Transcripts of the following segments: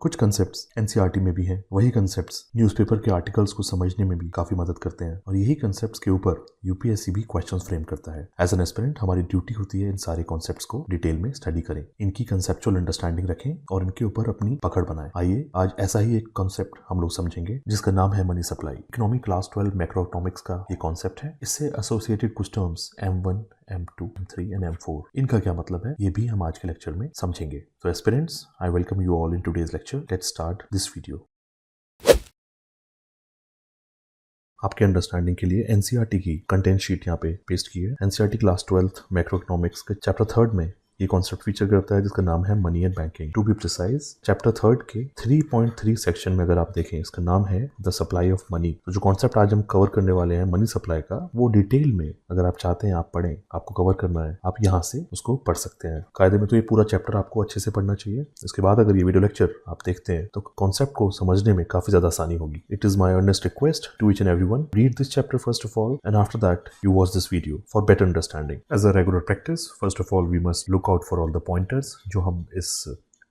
कुछ concepts NCERT में भी हैं, वही कंसेप्ट्स न्यूज़पेपर के आर्टिकल्स को समझने में भी काफी मदद करते हैं और यही कंसेप्ट्स के ऊपर यूपीएससी भी क्वेश्चंस फ्रेम करता है। एज एन एस्पिरेंट हमारी ड्यूटी होती है इन सारे कॉन्सेप्ट्स को डिटेल में स्टडी करें, इनकी कंसेप्चुअल अंडरस्टैंडिंग रखें और इनके ऊपर अपनी पकड़ बनाएं। आइए आज ऐसा ही एक कॉन्सेप्ट हम लोग समझेंगे जिसका नाम है money supply. Economy class 12 macroeconomics का ये कॉन्सेप्ट है। इससे एसोसिएटेड कुछ terms M1, M2, M3 and M4 इनका क्या मतलब है ये भी हम आज के लेक्चर में समझेंगे। तो aspirants, I welcome you all in today's lecture. Let's start this video. आपके अंडरस्टैंडिंग के लिए एनसीईआरटी की कंटेंट शीट यहाँ पे पेस्ट की है। एनसीईआरटी क्लास 12 मैक्रोइकोनॉमिक्स के चैप्टर 3 में ये कॉन्सेप्ट फीचर करता है जिसका नाम है money and banking. To be precise chapter 3 के 3.3 सेक्शन में अगर आप देखें इसका नाम है द सप्लाई ऑफ मनी। तो जो कॉन्सेप्ट आज हम कवर करने वाले हैं मनी सप्लाई का, वो डिटेल में अगर आप चाहते हैं आप पढ़ें, आपको कवर करना है, आप यहाँ से उसको पढ़ सकते हैं। कायदे में तो ये पूरा चैप्टर आपको अच्छे से पढ़ना चाहिए। इसके बाद अगर ये वीडियो लेक्चर आप देखते हैं तो कॉन्सेप्ट को समझने में काफी ज्यादा आसानी होगी। It is my earnest request to each and everyone, read this chapter first of all and after that you watch this video for better understanding. As a regular practice, first of all we must look out for all the point जो हम इस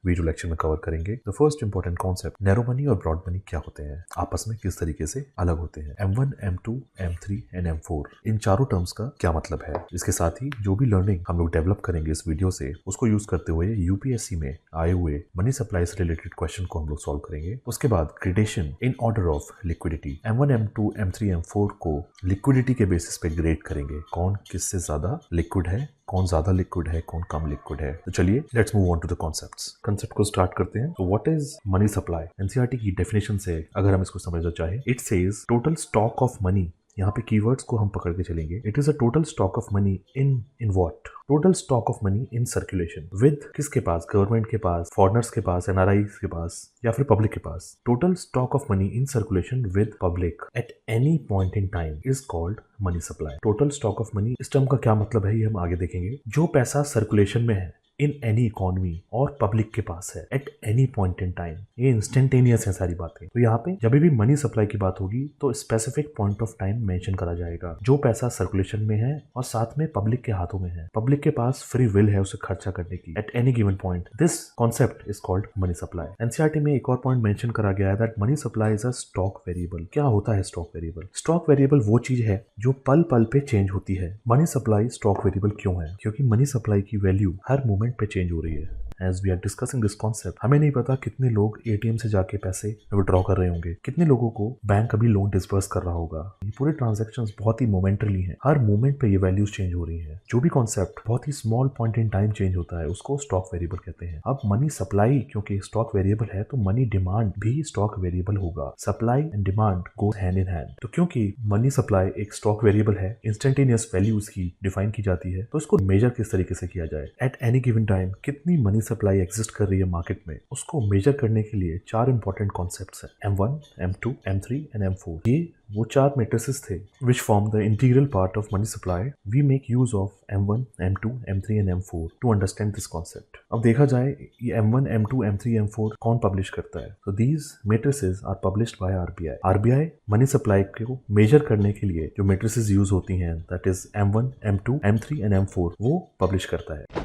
video lecture में cover करेंगे। The first important concept, narrow money और broad money क्या होते हैं, आपस में किस तरीके से अलग होते हैं। M1, M2, M3 and M4 इन चारों टर्म्स का क्या मतलब है। इसके साथ ही जो भी लर्निंग हम लोग डेवलप करेंगे इस वीडियो से, उसको यूज करते हुए यूपीएससी में आए हुए मनी सप्लाई से रिलेटेड क्वेश्चन को हम लोग सॉल्व करेंगे। उसके बाद gradation in order of liquidity, M1, M2, M3, M4 को लिक्विडिटी के बेसिस पे ग्रेड करेंगे, कौन किससे ज्यादा लिक्विड है, कौन ज्यादा लिक्विड है, कौन कम लिक्विड है। तो चलिए let's move on to the concepts. Concept को स्टार्ट करते हैं। तो what is money supply? NCERT की डेफिनेशन से अगर हम इसको समझना चाहें, it says total stock of money. यहाँ पे कीवर्ड्स को हम पकड़ के चलेंगे। It is a total stock of money in what? Total stock of money in circulation with किसके पास? गवर्नमेंट के पास, फॉरेनर्स के पास, एनआरआईज के पास या फिर पब्लिक के पास। Total stock of money in circulation with public at any point in time is called money supply. Total stock of money, इस टर्म का क्या मतलब है ये हम आगे देखेंगे। जो पैसा सर्कुलेशन में है इन एनी इकोनॉमी और पब्लिक के पास है eight any point in time, ये इंस्टेंटेनियस है सारी बातें। तो यहाँ पे जब भी मनी सप्लाई की बात होगी तो specific point of time mention करा जाएगा। जो पैसा सर्कुलेशन में है और साथ में पब्लिक के हाथों में है, पब्लिक के पास फ्री विल है उसे खर्चा करने की at any given point, this concept is called money supply. NCERT में एक और पॉइंट मेंशन करा गया है that money supply is a stock variable. क्या होता है स्टॉक वेरिएबल? स्टॉक वेरिएबल वो चीज है जो पल पल पे चेंज होती है। मनी सप्लाई स्टॉक वेरिएबल क्यों है? क्योंकि मनी सप्लाई की वैल्यू हर मोमेंट पे चेंज हो रही है। As we are discussing this concept, हमें नहीं पता कितने लोग एटीएम से जाके पैसे विड्रॉ कर रहे होंगे, कितने लोगों को बैंक अभी लोन डिस्पर्स कर रहा होगा। ये पूरे ट्रांजैक्शंस बहुत ही मोमेंटली हैं, हर मोमेंट पे ये वैल्यूज चेंज हो रही हैं। जो भी कॉन्सेप्ट बहुत ही small point in time change होता है उसको स्टॉक वेरिएबल कहते हैं। अब मनी सप्लाई क्योंकि स्टॉक वेरिएबल है तो मनी डिमांड भी स्टॉक वेरिएबल होगा। Supply and demand go hand in hand. तो क्योंकि मनी सप्लाई एक स्टॉक वेरिएबल है, इंस्टेंटेनियस वैल्यू उसकी डिफाइन की जाती है, तो इसको मेजर किस तरीके से किया जाए। एट एनी गिवन टाइम कितनी मनी सप्लाई एग्जिस्ट कर रही है मार्केट में, उसको मेजर करने के लिए चार इंपॉर्टेंट कॉन्सेप्ट्स हैं, M1, M2, M3 and M4। ये वो चार मैट्रिसेस थे which form the integral part of money supply. We make use of M1, M2, M3 and M4 to understand this concept. अब देखा जाए ये M1, M2, M3, M4 कौन publish करता है? So these matrices are published by RBI. RBI money supply को major करने के लिए जो मैट्रिसेस यूज होती हैं, that is M1, M2, M3 and M4, वो पब्लिश करता है।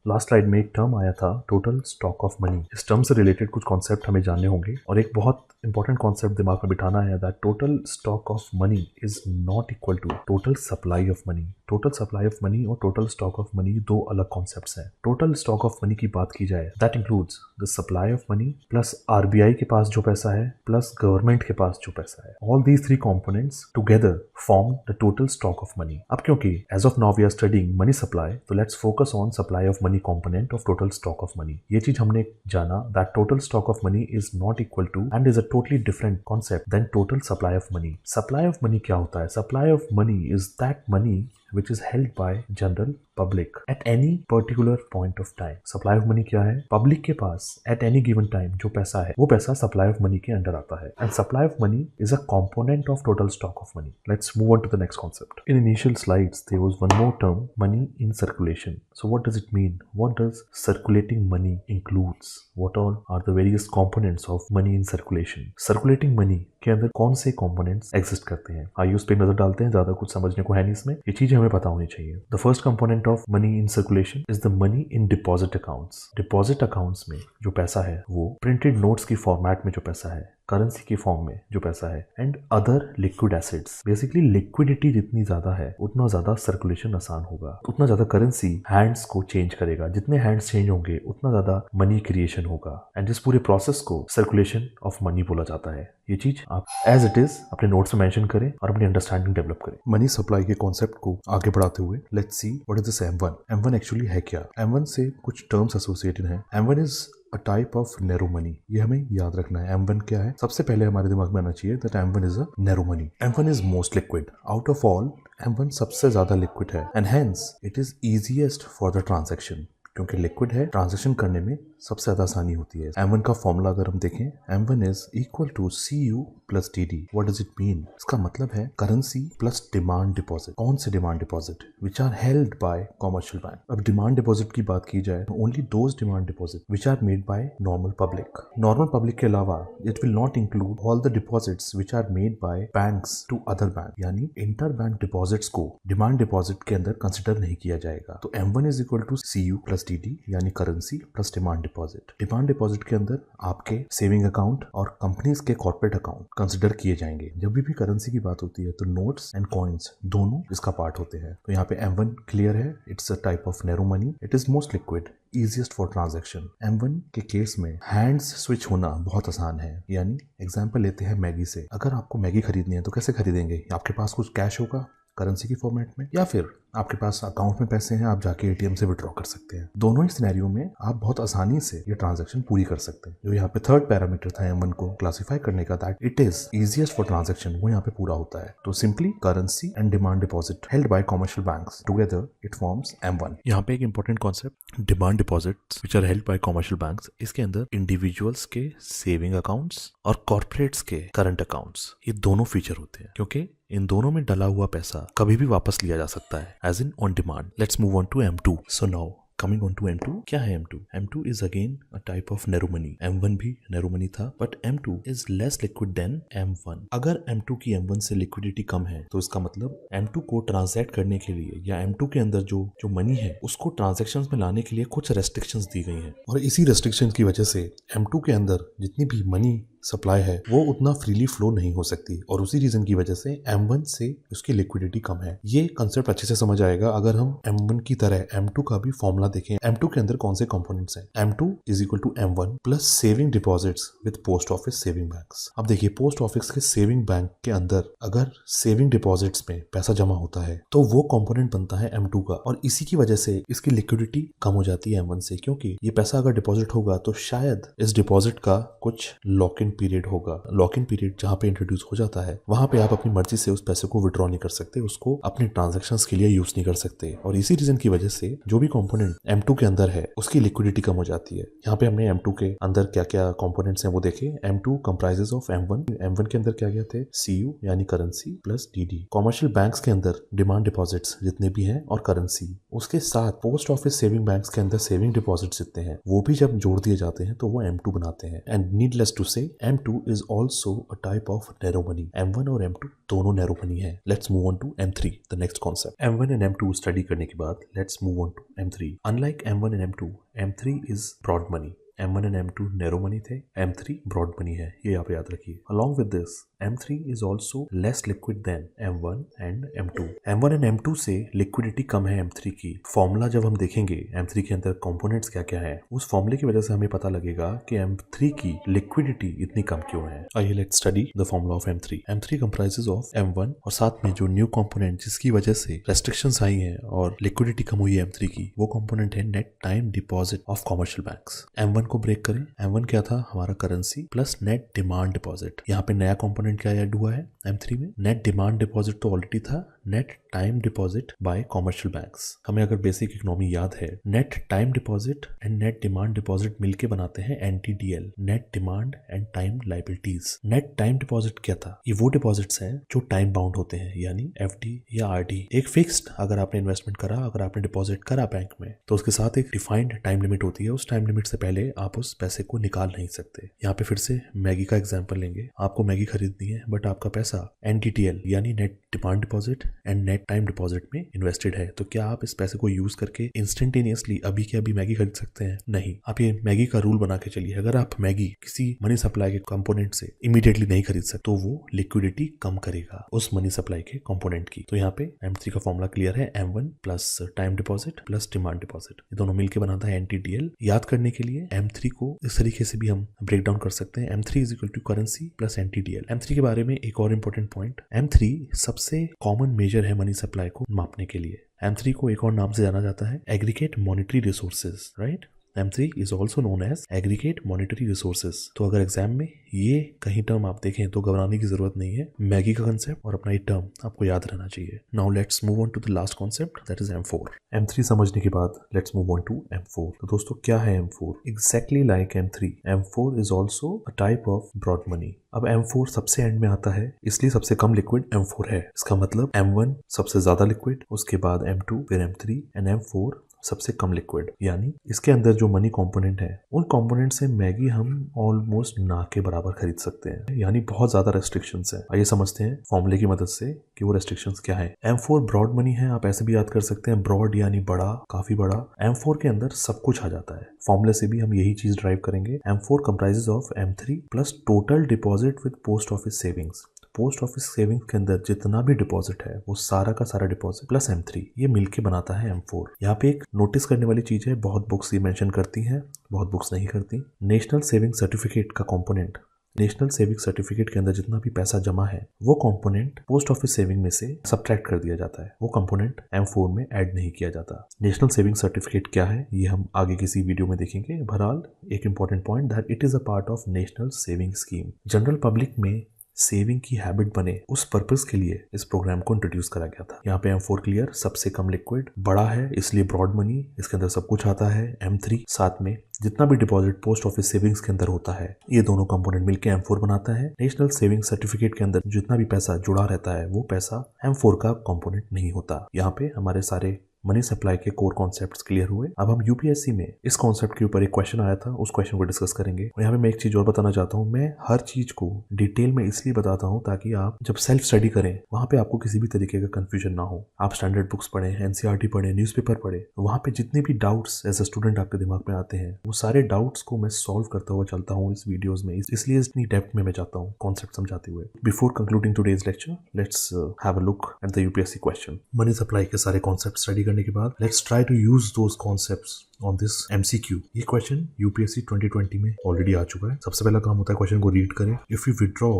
लास्ट स्लाइड में एक टर्म आया था टोटल स्टॉक ऑफ मनी। इस टर्म से रिलेटेड कुछ कॉन्सेप्ट हमें जानने होंगे और एक बहुत इंपॉर्टेंट कॉन्सेप्ट दिमाग में बिठाना है that total stock of money is not equal to total supply of money. Total supply of money और टोटल स्टॉक ऑफ मनी दो अलग कॉन्सेप्ट्स हैं। टोटल स्टॉक ऑफ मनी की बात की जाए that includes the supply of money plus RBI के पास जो पैसा है प्लस गवर्नमेंट के पास जो पैसा है। All these three components together form the total stock of money. अब क्योंकि as of now we are studying money supply, तो let's focus on supply of money component of total stock of money. ये चीज हमने जाना that total stock of money is not equal to and is a totally different concept than total supply of money. Supply of money क्या होता है? Supply of money is that money which is held by general public at any particular point of time. Supply of money क्या है? Public के पास at any given time जो पैसा है वो पैसा supply of money के अंडर आता है, and supply of money is a component of total stock of money. Let's move on to the next concept. In initial slides there was one more term, money in circulation. So what does it mean? What does circulating money includes? What all are the various components of money in circulation? Circulating money के अंदर कौन से components exist करते हैं? आइए उस पर नजर डालते हैं, ज्यादा कुछ समझने को है नहीं इसमें, ये चीजें हमें पता होनी चाहिए। The first component of money in circulation is the money in deposit accounts. Deposit accounts में जो पैसा है वो प्रिंटेड नोट्स की फॉर्मेट में जो पैसा है, करेंसी के फॉर्म में जो पैसा है, and other liquid assets. Basically liquidity जितनी ज्यादा है उतना ज्यादा सर्कुलेशन आसान होगा, उतना ज्यादा करेंसी हैंड्स को चेंज करेगा, जितने हैंड्स चेंज होंगे उतना ज्यादा मनी क्रिएशन होगा, एंड इस पूरे प्रोसेस को सर्कुलेशन ऑफ मनी बोला जाता है। ये चीज आप एज इट इज अपने नोट्स में मेंशन करें और अपनी अंडरस्टैंडिंग डेवलप करें। मनी सप्लाई के कॉन्सेप्ट को आगे बढ़ाते हुए let's see what is this M1। M1 actually है क्या? M1 से कुछ टर्म्स एसोसिएटेड हैं। M1 is a type of narrow money, ये हमें याद रखना है। M1 क्या है? सबसे पहले हमारे दिमाग में आना चाहिए that M1 is a narrow money. M1 is most liquid out of all. M1 सबसे ज्यादा लिक्विड है and hence it is easiest for the transaction. क्योंकि लिक्विड है, ट्रांजैक्शन करने में सबसे ज्यादा आसानी होती है। M1 का फॉर्मूला अगर हम देखें, M1 is equal to CU plus DD। What does it mean? इसका मतलब है करेंसी प्लस डिमांड डिपॉजिट। कौन से demand deposit? Which are held by commercial bank. अब डिमांड डिपॉजिट की बात की जाए तो only those demand deposit which are made by normal public. Normal public के अलावा it will not include all the deposits which are made by banks to other bank, यानी inter bank deposits को demand deposit के अंदर consider नहीं किया जाएगा। तो M1 is equal to CU plus DD, यानी currency plus demand deposit. Demand deposit के अंदर आपके सेविंग अकाउंट और कंपनीज के कॉर्पोरेट अकाउंट कंसिडर किए जाएंगे। जब भी करेंसी की बात होती है तो नोट्स एंड कॉइन्स दोनों इसका पार्ट होते हैं। तो यहाँ पे M1 क्लियर है, it's a type of narrow money, it is most liquid, easiest for transaction. M1 के केस में हैंड्स स्विच होना बहुत आसान है, यानी एग्जांपल लेते हैं मैगी से। अगर आपको मैगी खरीदनी है तो कैसे खरीदेंगे? आपके पास कुछ कैश होगा करेंसी की फॉर्मेट में, या फिर आपके पास अकाउंट में पैसे हैं, आप जाके ATM से विड्रॉ कर सकते हैं। दोनों ही सिनेरियो में आप बहुत आसानी से ये ट्रांजैक्शन पूरी कर सकते हैं। जो यहाँ पे थर्ड पैरामीटर था M1 को क्लासिफाई करने का, that it is easiest for transaction, वो यहाँ पे पूरा होता है। तो simply currency and demand deposit held by commercial banks together it forms M1। यहाँ पे एक important concept, demand deposits which are held by commercial banks, इसके अंदर इंडिविजुअल्स के सेविंग अकाउंट्स और कॉर्पोरेट्स के करंट अकाउंट्स, ये दोनों फीचर होते हैं, क्योंकि इन दोनों में डला हुआ पैसा कभी भी वापस लिया जा सकता है, as in on demand. Let's move on to M2। So now coming on to M2, क्या है M2? M2 is again a type of narrow money. M1 भी नैरो मनी था, but M2 is less liquid than M1। अगर M2 की M1 से liquidity कम है तो इसका मतलब M2 को ट्रांजैक्ट करने के लिए या M2 के अंदर जो मनी है उसको ट्रांजैक्शंस में लाने के लिए कुछ रेस्ट्रिक्शंस दी गई हैं, और इसी रेस्ट्रिक्शन की वजह से M2 के अंदर जितनी भी मनी सप्लाई है वो उतना फ्रीली फ्लो नहीं हो सकती, और उसी रीजन की वजह से M1 से उसकी लिक्विडिटी कम है। ये कंसेप्ट अच्छे से समझ आएगा अगर हम M1 की तरह M2 का भी फॉर्मूला देखें। M2 के अंदर कौन से कंपोनेंट्स हैं? M2 is equal to M1 plus saving deposits with post office saving banks. अब देखिए, पोस्ट ऑफिस के सेविंग बैंक के अंदर अगर सेविंग डिपॉजिट्स में पैसा जमा होता है तो वो कंपोनेंट बनता है M2 का, और इसी की वजह से इसकी लिक्विडिटी कम हो जाती है M1 से, क्योंकि ये पैसा अगर डिपॉजिट होगा तो शायद इस डिपॉजिट का कुछ लॉक इन पीरियड होगा। लॉक इन पीरियड जहां पे इंट्रोड्यूस हो जाता है वहां पे आप अपनी मर्जी से उस पैसे को विड्रॉ नहीं कर सकते, उसको अपने ट्रांजैक्शंस के लिए यूज नहीं कर सकते, और इसी रीजन की वजह से जो भी कंपोनेंट M2 के अंदर है उसकी लिक्विडिटी कम हो जाती है। यहाँ पे हमने M2 के अंदर क्या क्या कंपोनेंट्स हैं वो देखे। M2 comprises of M1। M1 के अंदर क्या क्या थे? CU यानी currency plus DD। Commercial banks के अंदर डिमांड डिपॉजिट्स जितने भी हैं और करेंसी, उसके साथ पोस्ट ऑफिस सेविंग बैंक्स के अंदर सेविंग डिपॉजिट्स जितने हैं वो भी जब जोड़ दिए जाते हैं तो वो M2 बनाते हैं। एंड नीडलेस टू से M2 is also a type of narrow money। M1 और M2 दोनों narrow money है। Let's move on to M3, the next concept। M1 and M2 study करने के बाद let's move on to M3। Unlike M1 and M2, M3 is broad money। M1 and M2 narrow money थे, M3 broad money है, ये आप याद रखिए। Along with this, M3 is also less liquid than M1 and M2। M1 and M2 से liquidity कम है M3 की। Formula जब हम देखेंगे M3 के अंदर कंपोनेंट्स क्या क्या है, उस फॉर्मूले की वजह से हमें पता लगेगा कि M3 की लिक्विडिटी इतनी कम क्यों है। आइए let's study the formula of M3। M3 comprises of M1 और साथ में जो न्यू कंपोनेंट जिसकी वजह से रेस्ट्रिक्शंस आई हैं और लिक्विडिटी कम हुई है M3 की, वो कंपोनेंट है net time deposit of commercial banks. M1 को ब्रेक करें, M1 क्या था? हमारा currency plus net demand deposit. यहाँ पे नया कंपोनेंट क्या ऐड हुआ है M3 में? नेट डिमांड डिपॉजिट तो ऑलरेडी था, net time deposit by commercial banks. हमें अगर बेसिक इकोनॉमी याद है, net time deposit and net demand deposit मिलके बनाते हैं NTDL, net demand and time liabilities. Net time deposit क्या था? ये वो डिपॉजिट्स हैं जो टाइम बाउंड होते हैं, यानी एफडी या आरडी। एक फिक्स्ड, अगर आपने इन्वेस्टमेंट करा, अगर आपने डिपॉजिट करा बैंक में, तो उसके साथ एक डिफाइंड टाइम लिमिट होती है। उस टाइम लिमिट से पहले आप उस पैसे को निकाल नहीं सकते। यहाँ पे फिर से मैगी का एग्जांपल लेंगे। आपको मैगी खरीदनी है बट आपका पैसा एनटीटीएल यानी net demand deposit and net time deposit में इन्वेस्टेड है। तो क्या आप इस पैसे को यूज करके इंस्टेंटेनियसली अभी के अभी मैगी खरीद सकते हैं? नहीं। आप ये मैगी का रूल बना के चलिए, अगर आप मैगी किसी मनी सप्लाई के कंपोनेंट से इमीडिएटली नहीं खरीद सकते तो वो लिक्विडिटी कम करेगा उस मनी सप्लाई के कंपोनेंट की। तो यहाँ पे M3 का फॉर्मूला क्लियर है, M1 plus time deposit plus demand deposit, ये दोनों मिलकर बनाता है एनटीडीएल। याद करने के लिए M3 को इस तरीके से भी हम ब्रेक डाउन कर सकते हैं, M3 is equal to currency plus NTDL. M3 के बारे में एक और इंपॉर्टेंट पॉइंट, M3 सबसे कॉमन मेजर है मनी सप्लाई को मापने के लिए। M3 को एक और नाम से जाना जाता है aggregate monetary resources, right. M3 is also known as aggregate monetary resources। तो अगर एग्जाम में ये कहीं टर्म आप देखें तो घबराने की जरूरत नहीं है। मैगी का कंसेप्ट और अपना ये टर्म आपको याद रहना चाहिए। Now let's move on to the last concept, that is M4। M3 समझने के बाद let's move on to M4। तो दोस्तों क्या है M4? Exactly like M3, M4 is also a type of broad money. अब M4 सबसे एंड में आता है, इसलिए सबसे कम लिक्विड M4 है। इसका मतलब M1 सबसे ज्यादा लिक्विड, उसके बाद M2, फिर M3 एंड M4 सबसे कम लिक्विड। यानी इसके अंदर जो मनी कंपोनेंट है, उन कंपोनेंट से मैगी हम ऑलमोस्ट ना के बराबर खरीद सकते हैं, यानी बहुत ज्यादा रेस्ट्रिक्शंस है। आइए समझते हैं फॉर्मूले की मदद से कि वो रेस्ट्रिक्शंस क्या है। M4 ब्रॉड मनी है, आप ऐसे भी याद कर सकते हैं, ब्रॉड यानी बड़ा, काफी बड़ा। M4 के अंदर सब कुछ आ जाता है। फॉर्मूले से भी हम यही चीज ड्राइव करेंगे। M4 comprises of M3 plus total deposit with post office savings. Post office savings के अंदर जितना भी डिपॉजिट है वो सारा का सारा डिपॉजिट प्लस M3, ये मिलके बनाता है M4। यहाँ पे एक नोटिस करने वाली चीज है, बहुत बुक्स ये मेंशन करती हैं, बहुत बुक्स नहीं करती। नेशनल सेविंग सर्टिफिकेट का कंपोनेंट, नेशनल सेविंग सर्टिफिकेट के अंदर जितना भी पैसा जमा है वो कंपोनेंट पोस्ट ऑफिस सेविंग में से सब्ट्रैक्ट कर दिया जाता है, वो कंपोनेंट M4 में ऐड नहीं किया जाता। नेशनल सेविंग सर्टिफिकेट क्या है ये हम आगे किसी वीडियो में देखेंगे। बहरहाल एक important point, that it is a part of national saving scheme. General public में सेविंग की हैबिट बने, उस पर्पस के लिए इस प्रोग्राम को इंट्रोड्यूस करा गया था। यहाँ पे M4 क्लियर, सबसे कम लिक्विड, बड़ा है इसलिए ब्रॉड मनी, इसके अंदर सब कुछ आता है। M3 साथ में जितना भी डिपॉजिट पोस्ट ऑफिस सेविंग्स के अंदर होता है, ये दोनों कंपोनेंट मिलकर M4 बनाता है। नेशनल सेविंग सर्टिफिकेट के अंदर जितना भी पैसा जुड़ा रहता है वो पैसा M4 का कंपोनेंट नहीं होता। यहाँ पे हमारे सारे मनी सप्लाई के कोर कॉन्सेप्ट्स क्लियर हुए। अब हम यूपीएससी में इस कॉन्सेप्ट के ऊपर एक क्वेश्चन आया था, उस क्वेश्चन को डिस्कस करेंगे। और यहाँ पे मैं एक चीज और बताना चाहता हूँ, मैं हर चीज को डिटेल में इसलिए बताता हूँ ताकि आप जब सेल्फ स्टडी करें वहां पे आपको किसी भी तरीके का कंफ्यूजन ना हो। आप स्टैंडर्ड बुक्स पढ़ें, एनसीईआरटी पढ़ें, न्यूज़पेपर पढ़ें, वहां पे जितने भी डाउट्स एज अ स्टूडेंट आपके दिमाग में आते हैं वो सारे डाउट्स को मैं सॉल्व करता हुआ चलता हूँ इस वीडियोज में, इसलिए इतनी डेप्थ में मैं जाता हूँ कॉन्सेप्ट समझाते हुए। Before concluding today's lecture, let's have a look at the UPSC question. Money supply के सारे कॉन्सेप्ट स्टडी करने के बाद let's try to use those concepts on this MCQ। ये क्वेश्चन यूपीएससी 2020 में ऑलरेडी आ चुका है। सबसे पहला काम होता है क्वेश्चन को रीड करें। If you withdraw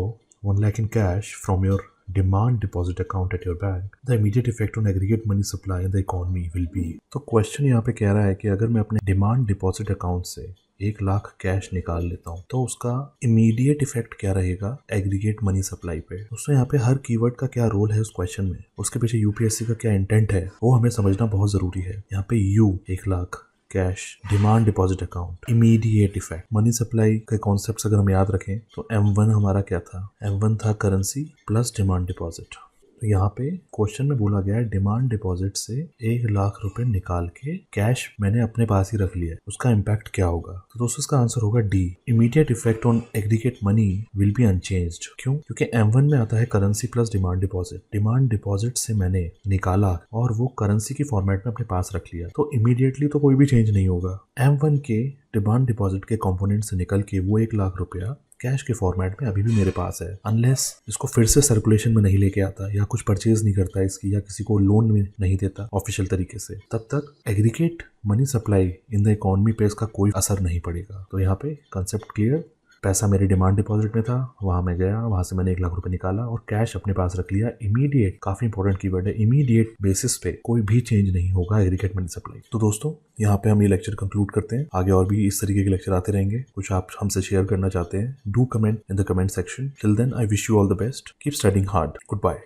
1 lakh in cash from your demand deposit account at your bank, the immediate effect on aggregate money supply in the economy will be। तो क्वेश्चन यहाँ पे कह रहा है कि अगर मैं अपने डिमांड डिपॉजिट अकाउंट से 1 लाख कैश निकाल लेता हूँ तो उसका इमीडिएट इफेक्ट क्या रहेगा एग्रीगेट मनी सप्लाई पे। दोस्तों यहाँ पे हर कीवर्ड का क्या रोल है उस क्वेश्चन में, उसके पीछे यूपीएससी का क्या इंटेंट है वो हमें समझना बहुत जरूरी है। यहाँ पे 1 lakh cash demand deposit account, immediate effect, money supply के कॉन्सेप्ट्स अगर हम याद रखें तो M1 हमारा क्या था? M1 था करेंसी प्लस डिमांड डिपॉजिट। तो यहाँ पे क्वेश्चन में बोला गया है डिमांड डिपॉजिट से 1 लाख रुपए निकाल के कैश मैंने अपने पास ही रख लिया है, उसका इम्पैक्ट क्या होगा? तो दोस्तों इसका आंसर होगा D, immediate effect on aggregate money will be unchanged. क्यों? क्योंकि M1 में आता है currency plus demand deposit. Demand deposit से मैंने निकाला और वो करेंसी की फॉर्मेट में अपने पास रख लिया, तो इमीडिएटली तो कोई भी चेंज नहीं होगा। M1 के डिमांड डिपॉजिट के कंपोनेंट से निकल के वो 1 लाख रुपया कैश के फॉर्मेट में अभी भी मेरे पास है, अनलेस इसको फिर से सर्कुलेशन में नहीं लेके आता या कुछ परचेज नहीं करता इसकी या किसी को लोन में नहीं देता ऑफिशियल तरीके से, तब तक aggregate money supply in the economy पे इसका कोई असर नहीं पड़ेगा। तो यहाँ पे कंसेप्ट क्लियर, पैसा मेरे डिमांड डिपॉजिट में था, वहां मैं गया, वहां से मैंने 1 लाख रुपए निकाला और कैश अपने पास रख लिया। इमीडिएट, काफी इंपॉर्टेंट कीवर्ड है, इमीडिएट बेसिस पे कोई भी चेंज नहीं होगा एग्रीगेट मनी सप्लाई। तो दोस्तों यहाँ पे हम ये लेक्चर कंक्लूड करते हैं, आगे और भी इस तरीके के लेक्चर आते रहेंगे। कुछ आप हमसे शेयर करना चाहते हैं, do comment in the comment section. Till then I wish you all the best, keep studying hard, good bye.